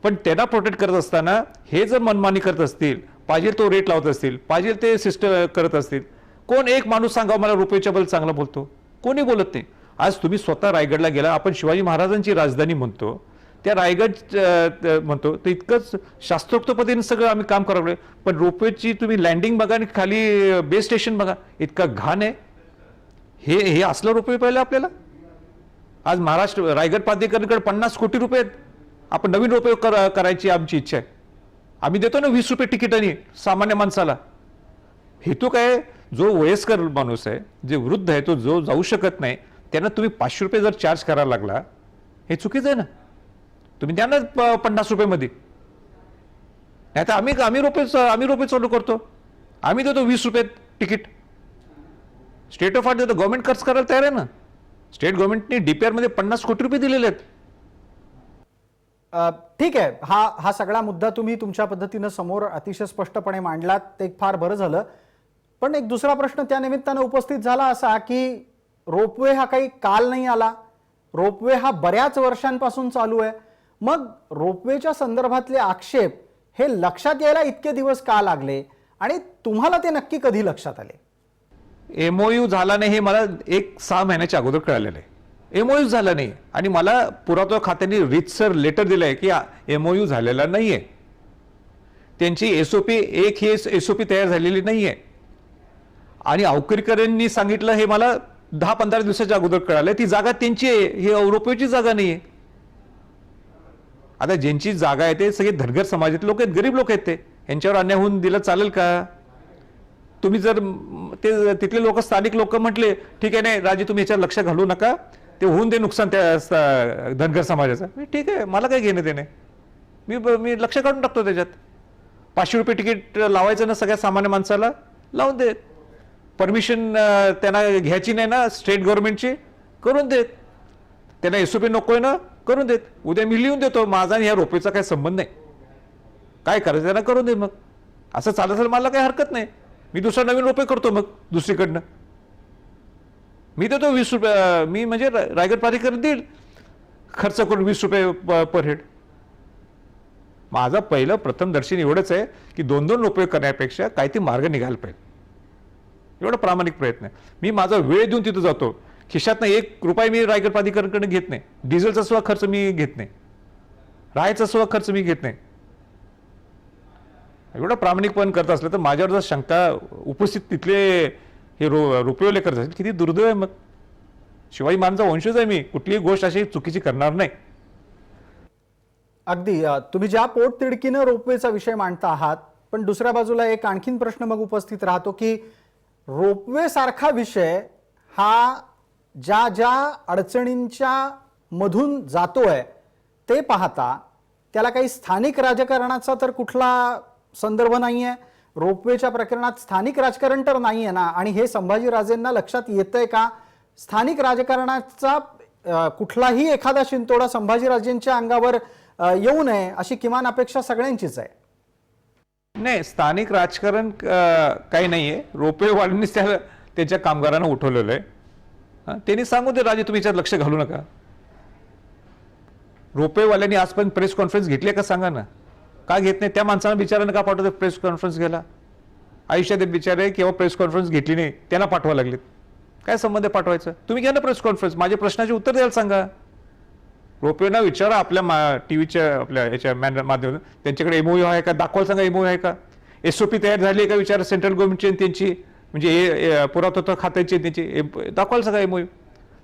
पण त्यांना प्रोटेक्ट करत असताना हे जर मनमानी करत असतील, पाहिजे तो रेट लावत असतील, पाहिजे ते सिस्टम करत असतील, कोण एक माणूस सांगा मला रुपयेच्या बद्दल चांगला बोलतो? कोणी बोलत नाही. आज तुम्ही स्वतः रायगडला गेला, आपण शिवाजी महाराजांची राजधानी म्हणतो, त्या रायगड म्हणतो, तर इतकंच शास्त्रोक्त पद्धतीने सगळं आम्ही काम करावं. पण रोपवेची तुम्ही लँडिंग बघा आणि खाली बेस स्टेशन बघा, इतका घाण आहे. हे असलं रोपवे पाहिलं आपल्याला. आज महाराष्ट्र रायगड प्राधिकरणाकडे 50 कोटी रुपये आहेत. आपण नवीन रोपवे करायची आमची इच्छा आहे. आम्ही देतो ना 20 रुपये तिकिटाने सामान्य माणसाला. हेतू काय? जो वयस्कर माणूस आहे, जे वृद्ध आहे, तो जो जाऊ शकत नाही, त्यांना तुम्ही 500 रुपये जर चार्ज करायला लागला, हे चुकीचं आहे ना. तुम्ही द्या ना 50 रुपये मध्ये. नाही तर आम्ही रोपे चालू करतो, आम्ही देतो 20 रुपये तिकीट. स्टेट ऑफ आर्ट देतो, गव्हर्नमेंट खर्च करायला तयार आहे ना. स्टेट गव्हर्नमेंटने DPR मध्ये 50 कोटी रुपये दिलेले आहेत. ठीक आहे, हा सगळा मुद्दा तुम्ही तुमच्या पद्धतीनं समोर अतिशय स्पष्टपणे मांडलात, ते फार बरं झालं. पण एक दुसरा प्रश्न त्या निमित्तानं उपस्थित झाला असा की रोपवे हा काही काल नाही आला, रोपवे हा बऱ्याच वर्षांपासून चालू आहे. मग रोपवेच्या संदर्भातले आक्षेप हे लक्षात यायला इतके दिवस का लागले आणि तुम्हाला ते नक्की कधी लक्षात आले? MOU झाला नाही हे मला 6 महिन्याच्या अगोदर कळालेलं आहे. MOU झाला नाही आणि मला पुरातत्व खात्याने रीतसर लेटर दिलंय की MOU झालेला नाहीये. त्यांची SOP तयार झालेली नाहीये. आणि अवकरीकरांनी सांगितलं हे मला 10-15 दिवसाच्या अगोदर कळालं. ती जागा त्यांची आहे, ही रोपवेची जागा नाहीये. आता ज्यांची जागा आहे ते सगळे धनगर समाजातले लोक आहेत, गरीब लोक आहेत, ते यांच्यावर अन्याय होऊन दिलं चालेल का? तुम्ही जर ते तिथले लोक, स्थानिक लोक म्हटले ठीक आहे, नाही राजे तुम्ही याच्यावर लक्ष घालू नका, ते होऊन दे नुकसान त्या धनगर समाजाचं, ठीक आहे, मला काय घेणं देणे, मी लक्ष काढून टाकतो त्याच्यात. 500 रुपये तिकीट लावायचं ना सगळ्या सामान्य माणसाला, लावून देत. परमिशन त्यांना घ्यायची नाही ना स्टेट गव्हर्नमेंटची, करून देत. त्यांना SOP नकोय ना, करून देत. उद्या मी लिहून देतो माझा आणि ह्या रोपेचा काही संबंध नाही, काय करायचं त्यांना करून दे. मग असं चालत असेल मला काही हरकत नाही, मी दुसरा नवीन रोपे करतो मग दुसरीकडनं. मी देतो 20 रुपये, मी म्हणजे रायगड प्राधिकरण देईल खर्च करून 20 रुपये पर हेड. माझा पहिलं प्रथम दर्शन एवढंच आहे की 2-2 रुपये करण्यापेक्षा काही ते मार्ग निघायला पाहिजे, एवढा प्रामाणिक प्रयत्न आहे. मी माझा वेळ देऊन तिथं जातो, खिशातनं 1 रुपये मी रायगड प्राधिकरणाकडे घेत नाही, डिझेलचा सुद्धा खर्च मी घेत नाही, राहायचा सुद्धा खर्च मी घेत नाही. एवढं प्रामाणिकपण करत असलं तर माझ्यावर जर शंका उपस्थित तिथले हे रुपयोले करत असेल, किती दुर्दैव आहे. मग शिवाजी महाराजांचा वंशज आहे मी, कुठलीही गोष्ट अशी चुकीची करणार नाही. अगदी तुम्ही ज्या पोटतिडकीनं रोपवेचा विषय मांडता आहात, पण दुसऱ्या बाजूला एक आणखीन प्रश्न मग उपस्थित राहतो की रोपवे सारखा विषय हा ज्या ज्या अडचणींच्या मधून जातोय ते पाहता त्याला काही स्थानिक राजकारणाचा तर कुठला संदर्भ नाहीये. रोपवेच्या प्रकरणात स्थानिक राजकारण तर नाहीये ना, आणि हे संभाजीराजेंना लक्षात येतंय का? स्थानिक राजकारणाचा कुठलाही एखादा शिंतोडा संभाजीराजेंच्या अंगावर येऊ नये अशी किमान अपेक्षा सगळ्यांचीच आहे. नाही, स्थानिक राजकारण काही नाहीये. रोपवे वाढवणीच त्याच्या कामगारांना उठवलेलं आहे. त्यांनी सांगू दे राजे, तुम्ही याच्यात लक्ष घालू नका. रोपेवाल्यांनी आजपर्यंत प्रेस कॉन्फरन्स घेतली का सांगा ना, का घेत नाही? त्या माणसाला बिचारानं का पाठवतं प्रेस कॉन्फरन्स घ्यायला? आयुष्यात बिचारे केव्हा प्रेस कॉन्फरन्स घेतली नाही, त्यांना पाठवा लागलेत. काय संबंध आहे पाठवायचं? तुम्ही घ्या ना प्रेस कॉन्फरन्स, माझ्या प्रश्नाचे उत्तर द्यायला सांगा. रोपेना विचारा आपल्या टीव्हीच्या आपल्या याच्या माध्यमातून, त्यांच्याकडे एमओयू आहे का दाखवायला सांगा. एमओयू आहे का? एसओपी तयार झाली आहे का विचारा सेंट्रल गव्हर्नमेंटची त्यांची, म्हणजे पुरातत्व खात्याची त्यांची दाखवायला सांगा एमओयू.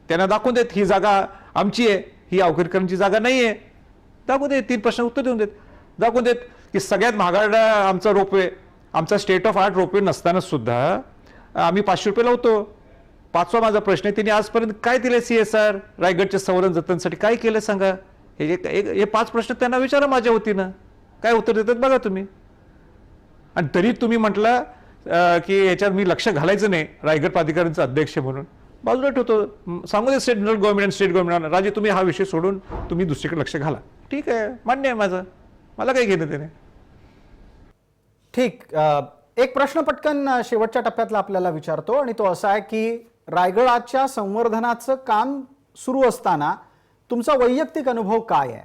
त्यांना दाखवून देत ही जागा आमची आहे, ही अवघडकरांची जागा नाही आहे. दाखवून देत, 3 प्रश्न उत्तर देऊन देत. दाखवून देत की सगळ्यात महागडा आमचा रोपवे, आमचा स्टेट ऑफ आर्ट रोपवे नसताना सुद्धा आम्ही 500 रुपये लावतो. 5वा माझा प्रश्न आहे, त्यांनी आजपर्यंत काय दिले CSR रायगडच्या संवर्धन जतनसाठी काय केलं सांगा. हे 5 प्रश्न त्यांना विचारा माझ्या वतीनं, काय उत्तर देतात बघा तुम्ही. आणि तरी तुम्ही म्हटलं की याच्यात मी लक्ष घालायचं नाही रायगड प्राधिकरणचा अध्यक्ष म्हणून, बाजूला ठेवतो. सांगू दे सेंट्रल गव्हर्नमेंट स्टेट गव्हर्नमेंट, राजे तुम्ही हा विषय सोडून तुम्ही दुसरीकडे लक्ष घाला. ठीक आहे, मान्य आहे माझं, मला काही घेणं त्याने. ठीक. एक प्रश्न पटकन शेवटच्या टप्प्यातला आपल्याला विचारतो आणि तो असा आहे की रायगडाच्या संवर्धनाचं काम सुरू असताना तुमचा वैयक्तिक अनुभव काय आहे?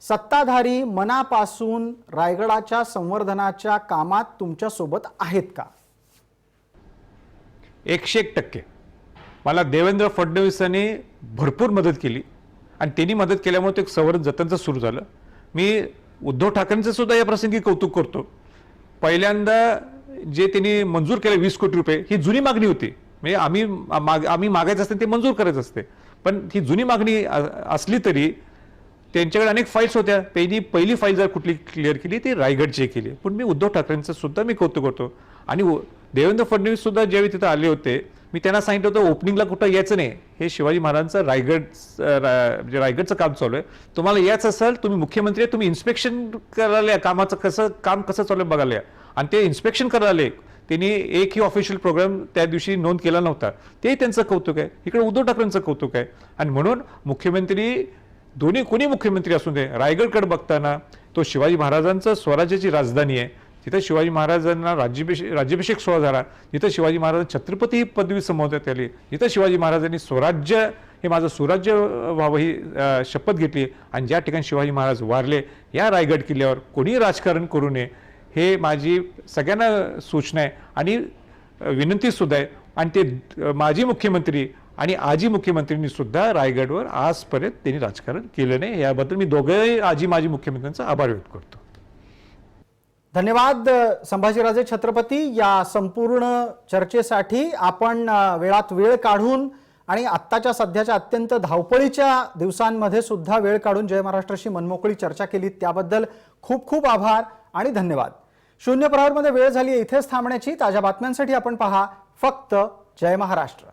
सत्ताधारी मनापासून रायगडाच्या संवर्धनाच्या कामात तुमच्या सोबत आहेत का? 101% मला देवेंद्र फडणवीसांनी भरपूर मदत केली आणि त्यांनी मदत केल्यामुळे ते संवर्धन जतनचं सुरू झालं. मी उद्धव ठाकरेंचं सुद्धा या प्रसंगी कौतुक करतो. पहिल्यांदा जे त्यांनी मंजूर केले 20 कोटी रुपये, ही जुनी मागणी होती. म्हणजे आम्ही मागायचं असते ते मंजूर करायचं असते, पण ही जुनी मागणी असली तरी त्यांच्याकडे अनेक फाईल्स होत्या. पहिली फाईल जर कुठली क्लिअर केली ती रायगडची केली. पण मी उद्धव ठाकरेंचं सुद्धा मी कौतुक करतो. आणि देवेंद्र फडणवीस सुद्धा ज्यावेळी तिथं आले होते, मी त्यांना सांगितलं होतं ओपनिंगला कुठं यायचं नाही, हे शिवाजी महाराजांचं रायगडचं काम चालू आहे, तुम्हाला यायचं असेल तुम्ही मुख्यमंत्री आहे, तुम्ही इन्स्पेक्शन करायला कामाचं काम कसं चालू आहे बघायला. आणि ते इन्स्पेक्शन करायला त्यांनी एकही ऑफिशियल प्रोग्राम त्या दिवशी नोंद केला नव्हता. ते त्यांचं कौतुक आहे. इकडे उद्धव ठाकरेंचं कौतुक आहे. आणि म्हणून मुख्यमंत्री कोणी मुख्यमंत्री असू दे, रायगडकडे बघताना तो शिवाजी महाराजांचं स्वराज्याची राजधानी आहे, तिथं शिवाजी महाराजांना राज्याभिषेक सोहळा झाला, जिथं शिवाजी महाराज छत्रपती ही पदवी संबोधण्यात आली, जिथं शिवाजी महाराजांनी स्वराज्य हे माझं सुराज्य व्हावं ही शपथ घेतली. आणि ज्या ठिकाणी शिवाजी महाराज वारले या रायगड किल्ल्यावर कोणी राजकारण करू नये, हे माझी सगळ्यांना सूचना आहे आणि विनंती सुद्धा आहे. आणि ते माजी मुख्यमंत्री आणि आजी मुख्यमंत्र्यांनी सुद्धा रायगडवर आजपर्यंत त्यांनी राजकारण केलं नाही. याबद्दल मी दोघंही माजी मुख्यमंत्र्यांचा आभार व्यक्त करतो. धन्यवाद संभाजीराजे छत्रपती. या संपूर्ण चर्चेसाठी आपण वेळात वेळ काढून आणि आत्ताच्या सध्याच्या अत्यंत धावपळीच्या दिवसांमध्ये सुद्धा वेळ काढून जय महाराष्ट्राशी मनमोकळी चर्चा केली, त्याबद्दल खूप खूप आभार आणि धन्यवाद. शून्य प्रहरमध्ये वेळ झाली इथेच थांबण्याची. ताज्या बातम्यांसाठी आपण पहा फक्त जय महाराष्ट्र.